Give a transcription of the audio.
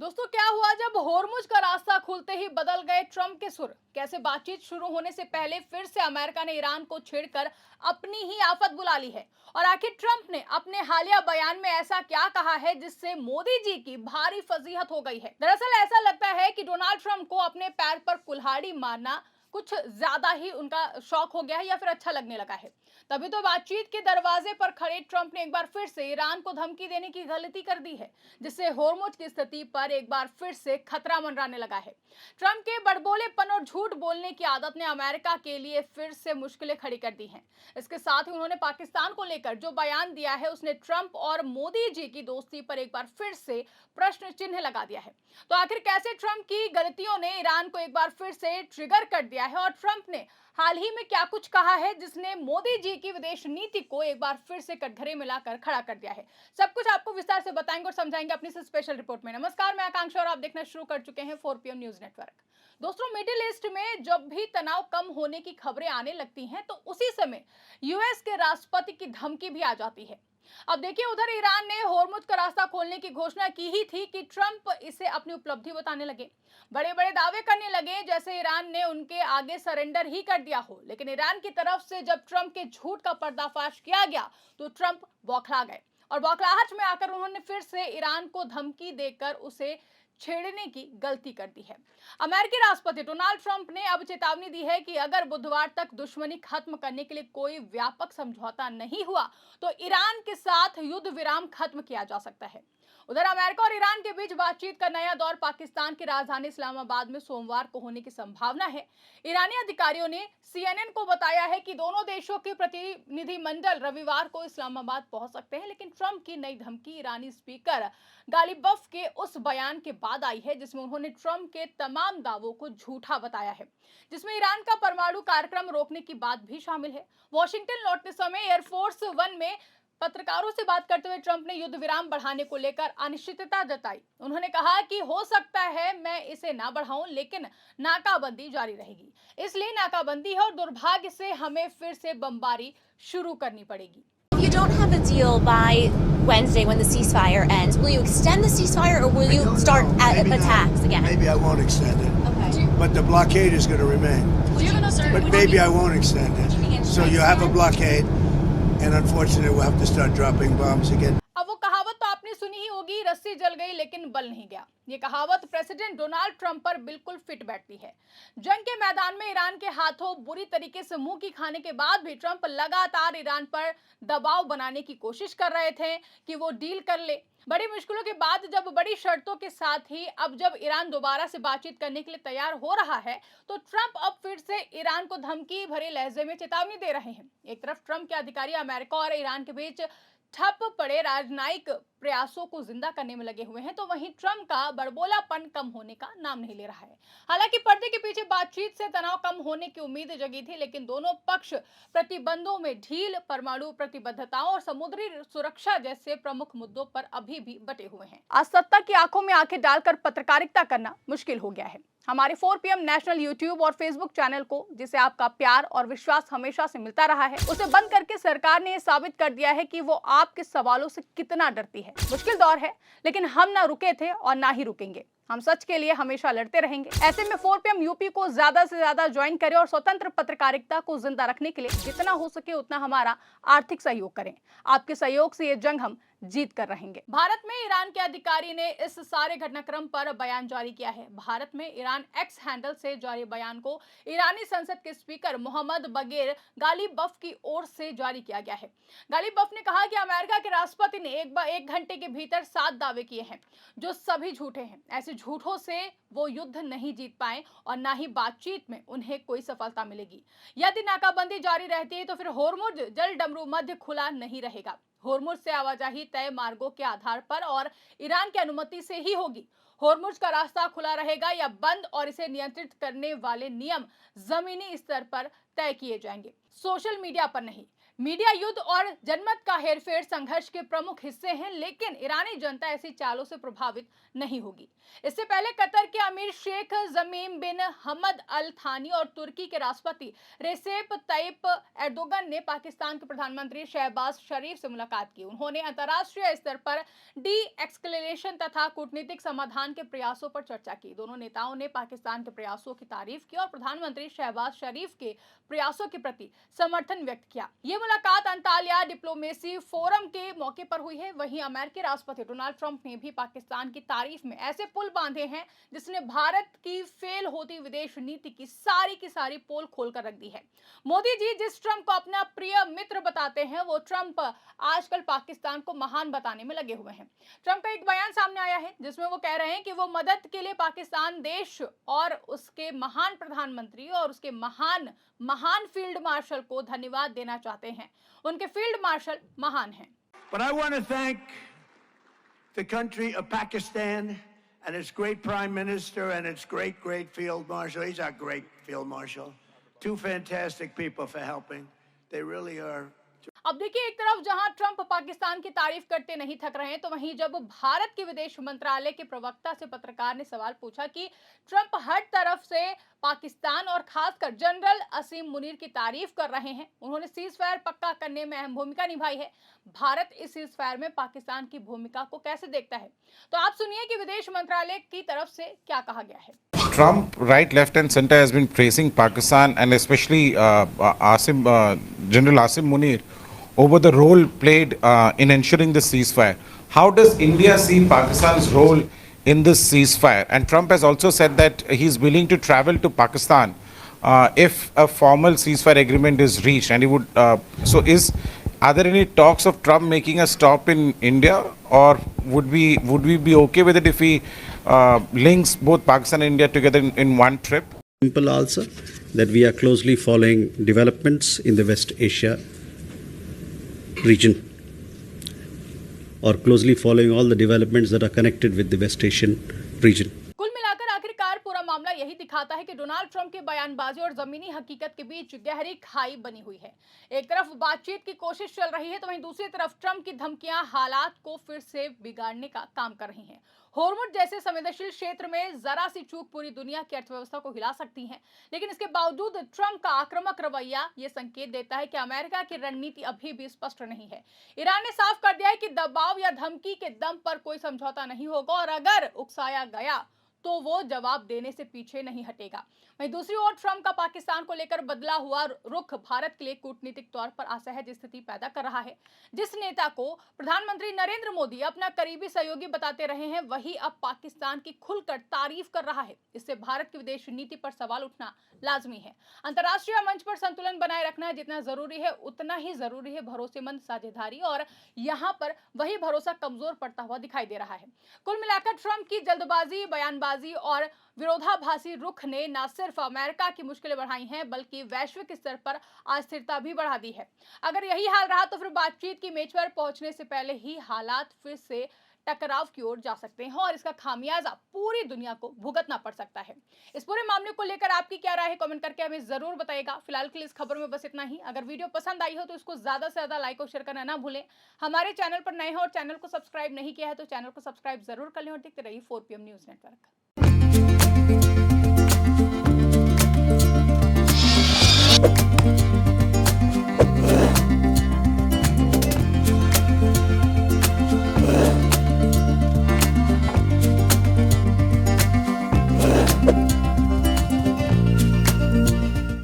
दोस्तों, क्या हुआ जब होर्मुज का रास्ता खुलते ही बदल गए ट्रंप के सुर? कैसे बातचीत शुरू होने से पहले फिर से अमेरिका ने ईरान को छेड़कर अपनी ही आफत बुला ली है? और आखिर ट्रंप ने अपने हालिया बयान में ऐसा क्या कहा है जिससे मोदी जी की भारी फजीहत हो गई है? दरअसल ऐसा लगता है कि डोनाल्ड ट्रंप को अपने पैर पर कुल्हाड़ी मारना कुछ ज्यादा ही उनका शौक हो गया है या फिर अच्छा लगने लगा है। तभी तो बातचीत के दरवाजे पर खड़े ट्रंप ने एक बार फिर से ईरान को धमकी देने की गलती कर दी है, जिससे होर्मुज की स्थिति पर एक बार फिर से खतरा मंडराने लगा है। ट्रंप के बड़बोलेपन और झूठ बोलने की आदत ने अमेरिका के लिए फिर से मुश्किलें खड़ी कर दी हैं। इसके साथ ही उन्होंने पाकिस्तान को लेकर जो बयान दिया है, उसने ट्रंप और मोदी जी की दोस्ती पर एक बार फिर से प्रश्न चिन्ह लगा दिया है। तो आखिर कैसे ट्रंप की गलतियों ने ईरान को एक बार फिर से ट्रिगर कर दिया है, और ट्रंप ने हाल ही में क्या कुछ कहा है जिसने मोदी जी की विदेश नीति को एक बार फिर से कटघरे में लाकर खड़ा कर दिया है? सब कुछ आपको विस्तार से बताएंगे और समझाएंगे अपनी इस स्पेशल रिपोर्ट में। नमस्कार, मैं आकांक्षा और आप देखना शुरू कर चुके हैं 4 PM न्यूज नेटवर्क। दोस्तों, मिडिल ईस्ट में जब भी तनाव कम होने की खबरें आने लगती हैं, तो उसी समय यूएस के राष्ट्रपति की धमकी भी आ जाती है। अब देखिए, उधर ईरान ने होर्मुज का रास्ता खोलने की घोषणा की ही थी कि ट्रंप इसे अपनी उपलब्धि बताने लगे। बड़े बड़े दावे करने लगे जैसे ईरान ने उनके आगे सरेंडर ही कर दिया हो। लेकिन ईरान की तरफ से जब ट्रंप के झूठ का पर्दाफाश किया गया, तो ट्रंप बौखला गए और बौखलाहट में आकर उन्होंने फिर से ईरान को धमकी देकर उसे छेड़ने की गलती कर दी है। अमेरिकी राष्ट्रपति डोनाल्ड ट्रंप ने अब चेतावनी दी है कि अगर बुधवार तक दुश्मनी खत्म करने के लिए कोई व्यापक समझौता नहीं हुआ, तो ईरान के साथ युद्ध विराम खत्म किया जा सकता है। उधर अमेरिका और ईरान के बीच बातचीत का नया दौर पाकिस्तान की राजधानी इस्लामाबाद में सोमवार को होने की संभावना है। ईरानी अधिकारियों ने सीएनएन को बताया है कि दोनों देशों के प्रतिनिधिमंडल रविवार को इस्लामाबाद पहुंच सकते हैं। लेकिन ट्रंप की नई धमकी ईरानी स्पीकर गालिबफ के उस बयान के बाद आई है जिसमें उन्होंने ट्रंप के तमाम दावों को झूठा बताया है, जिसमें ईरान का परमाणु कार्यक्रम रोकने की बात भी शामिल है। वॉशिंगटन लौटते समय एयरफोर्स वन में पत्रकारों से बात करते हुए ट्रंप ने युद्ध विराम बढ़ाने को लेकर अनिश्चितता जताई। उन्होंने कहा कि हो सकता है मैं इसे ना बढ़ाऊं, लेकिन नाकाबंदी जारी रहेगी। इसलिए नाकाबंदी है और दुर्भाग्य से हमें फिर से बमबारी शुरू करनी पड़ेगी। If you don't have a deal by Wednesday when the ceasefire ends, will you extend the ceasefire or will you start attacks again? Maybe I won't extend it. Okay. But the blockade is going to remain. But maybe I won't extend it. So you have a blockade, and unfortunately we'll have to start dropping bombs again. अब वो कहावत तो आपने सुनी ही होगी, रस्सी जल गई लेकिन बल नहीं गया। ये कहावत प्रेसिडेंट डोनाल्ड ट्रंप पर बिल्कुल फिट बैठती है। जंग के मैदान में ईरान के हाथों बुरी तरीके से मुंह की खाने के बाद भी ट्रंप लगातार ईरान पर दबाव बनाने की कोशिश कर रहे थे कि वो डील कर ले। बड़ी मुश्किलों के बाद, जब बड़ी शर्तों के साथ ही अब जब ईरान दोबारा से बातचीत करने के लिए तैयार हो रहा है, तो ट्रंप अब फिर से ईरान को धमकी भरे लहजे में चेतावनी दे रहे हैं। एक तरफ ट्रंप के अधिकारी अमेरिका और ईरान के बीच ठप पड़े राजनयिक प्रयासों को जिंदा करने में लगे हुए हैं, तो वहीं ट्रंप का बड़बोलापन कम होने का नाम नहीं ले रहा है। हालांकि पर्दे के पीछे बातचीत से तनाव कम होने की उम्मीद जगी थी, लेकिन दोनों पक्ष प्रतिबंधों में ढील, परमाणु प्रतिबद्धताओं और समुद्री सुरक्षा जैसे प्रमुख मुद्दों पर अभी भी बटे हुए हैं। आज सत्ता की आंखों में आंखें डालकर पत्रकारिता करना मुश्किल हो गया है। हमारे 4 PM नेशनल यूट्यूब और फेसबुक चैनल को, जिसे आपका प्यार और विश्वास हमेशा से मिलता रहा है, उसे बंद करके सरकार ने यह साबित कर दिया है कि वो आपके सवालों से कितना डरती है। मुश्किल दौर है, लेकिन हम ना रुके थे और ना ही रुकेंगे। हम सच के लिए हमेशा लड़ते रहेंगे। ऐसे में 4 PM यूपी को ज्यादा से ज्यादा ज्वाइन करें और स्वतंत्र पत्रकारिता को जिंदा रखने के लिए जितना हो सके उतना हमारा आर्थिक सहयोग करें। आपके सहयोग से ये जंग हम जीत कर रहेंगे। भारत में ईरान के अधिकारी ने इस सारे घटनाक्रम पर बयान जारी किया है। भारत में ईरान एक्स हैंडल से जारी बयान को ईरानी संसद के स्पीकर मोहम्मद बगेर गालिबफ की ओर से जारी किया गया है। गालिबफ ने कहा कि अमेरिका के राष्ट्रपति ने एक घंटे के भीतर 7 दावे किए हैं, जो सभी झूठे हैं। ऐसे झूठों से वो युद्ध नहीं जीत पाए और ना ही बातचीत में उन्हें कोई सफलता मिलेगी। यदि नाकाबंदी जारी रहती है, तो फिर होर्मुज जल डमरू मध्य खुला नहीं रहेगा। होर्मुज से आवाजाही तय मार्गों के आधार पर और ईरान की अनुमति से ही होगी। होर्मुज का रास्ता खुला रहेगा या बंद, और इसे नियंत्रित करने वाले नियम जमीनी स्तर पर तय किए जाएंगे, सोशल मीडिया पर नहीं। मीडिया युद्ध और जनमत का हेरफेर संघर्ष के प्रमुख हिस्से हैं, लेकिन ईरानी जनता ऐसी चालों से प्रभावित नहीं होगी। इससे पहले कतर के अमीर शेख जमीम बिन हमद अल थानी और तुर्की के राष्ट्रपति रेसेप तैयप एर्दोगन ने पाकिस्तान के प्रधानमंत्री शहबाज शरीफ से मुलाकात की। उन्होंने अंतर्राष्ट्रीय स्तर पर डी एक्सकलेशन तथा कूटनीतिक समाधान के प्रयासों पर चर्चा की। दोनों नेताओं ने पाकिस्तान के प्रयासों की तारीफ की और प्रधानमंत्री शहबाज शरीफ के प्रयासों के प्रति समर्थन व्यक्त किया। ये मुलाकात अंताल्या डिप्लोमेसी फोरम के मौके पर हुई है। वहीं अमेरिकी राष्ट्रपति डोनाल्ड ट्रंप ने भी पाकिस्तान की तारीफ में ऐसे पुल बांधे हैं जिसने भारत की फेल होती विदेश नीति की सारी पोल खोलकर रख दी है। मोदी जी जिस ट्रंप को अपना प्रिय मित्र बताते हैं, वो ट्रंप आजकल पाकिस्तान को महान बताने में लगे हुए हैं। ट्रंप का एक बयान सामने आया है जिसमें वो कह रहे हैं कि वो मदद के लिए पाकिस्तान देश और उसके महान प्रधानमंत्री और उसके महान फील्ड मार्शल को धन्यवाद देना चाहते हैं। उनके फील्ड मार्शल महान हैं। But I want to thank the country of Pakistan and its great prime minister and its great field marshal. He's our great field marshal. Two fantastic people for helping. They really are. अब देखिए, एक तरफ जहां Trump Pakistan की तारीफ करते नहीं थक रहे हैं, तो वहीं जब भारत के विदेश मंत्रालय के प्रवक्ता से पत्रकार ने सवाल पूछा कि ट्रंप हर तरफ से पाकिस्तान और खासकर जनरल असीम मुनीर की तारीफ कर रहे हैं, उन्होंने सीज फायर पक्का करने में अहम भूमिका निभाई है, भारत इस सीज फायर में पाकिस्तान की भूमिका को कैसे देखता है? तो आप सुनिए कि विदेश मंत्रालय की तरफ से क्या कहा गया है। Trump, right, left, and center has been praising Pakistan and especially General Asim Munir over the role played in ensuring the ceasefire. How does India see Pakistan's role in this ceasefire? And Trump has also said that he's willing to travel to Pakistan if a formal ceasefire agreement is reached. And he would. Are there any talks of Trump making a stop in India, or would we be okay with it if he links both Pakistan and India together in one trip? Simple answer that we are closely following developments in the West Asia region, or closely following all the developments that are connected with the West Asian region. कुल मिलाकर आखिरकार पूरा मामला यही दिखाता है कि Donald Trump की बयानबाजी और जमीनी हकीकत के बीच गहरी खाई बनी हुई है। एक तरफ बातचीत की कोशिश चल रही है, तो वहीं दूसरी तरफ ट्रंप की धमकियां हालात को फिर से बिगाड़ने का काम कर रही हैं। होर्मुज जैसे संवेदनशील क्षेत्र में जरा सी चूक पूरी दुनिया की अर्थव्यवस्था को हिला सकती है, लेकिन इसके बावजूद ट्रंप का आक्रामक रवैया ये संकेत देता है कि अमेरिका की रणनीति अभी भी स्पष्ट नहीं है। ईरान ने साफ कर दिया है कि दबाव या धमकी के दम पर कोई समझौता नहीं होगा और अगर उकसाया गया तो वो जवाब देने से पीछे नहीं हटेगा। वहीं दूसरी ओर ट्रंप का पाकिस्तान को लेकर बदला हुआ रुख भारत के लिए कूटनीतिक तौर पर असहज स्थिति पैदा कर रहा है। जिस नेता को प्रधानमंत्री नरेंद्र मोदी अपना करीबी सहयोगी बताते रहे हैं, वही अब पाकिस्तान की खुलकर तारीफ कर रहा है। इससे भारत की विदेश नीति पर सवाल उठना लाजमी है। अंतर्राष्ट्रीय मंच पर संतुलन बनाए रखना जितना जरूरी है, उतना ही जरूरी है भरोसेमंद साझेदारी, और यहाँ पर वही भरोसा कमजोर पड़ता हुआ दिखाई दे रहा है। कुल मिलाकर ट्रंप की जल्दबाजी, बयानबाजी और विरोधाभासी रुख ने न सिर्फ अमेरिका की मुश्किलें बढ़ाई हैं, बल्कि वैश्विक स्तर पर अस्थिरता भी बढ़ा दी है। अगर यही हाल रहा तो फिर बातचीत की मेज पर पहुंचने से पहले ही हालात फिर से टकराव की ओर जा सकते हैं और इसका खामियाजा पूरी दुनिया को भुगतना पड़ सकता है। इस पूरे मामले को लेकर आपकी क्या राय है, कमेंट करके हमें जरूर बताइएगा। फिलहाल के लिए इस खबर में बस इतना ही। अगर वीडियो पसंद आई हो तो इसको ज्यादा से ज्यादा लाइक और शेयर करना ना भूलें। हमारे चैनल पर नए हो और चैनल को सब्सक्राइब नहीं किया है तो चैनल को सब्सक्राइब जरूर कर लें और देखते रहिए 4 PM न्यूज नेटवर्क।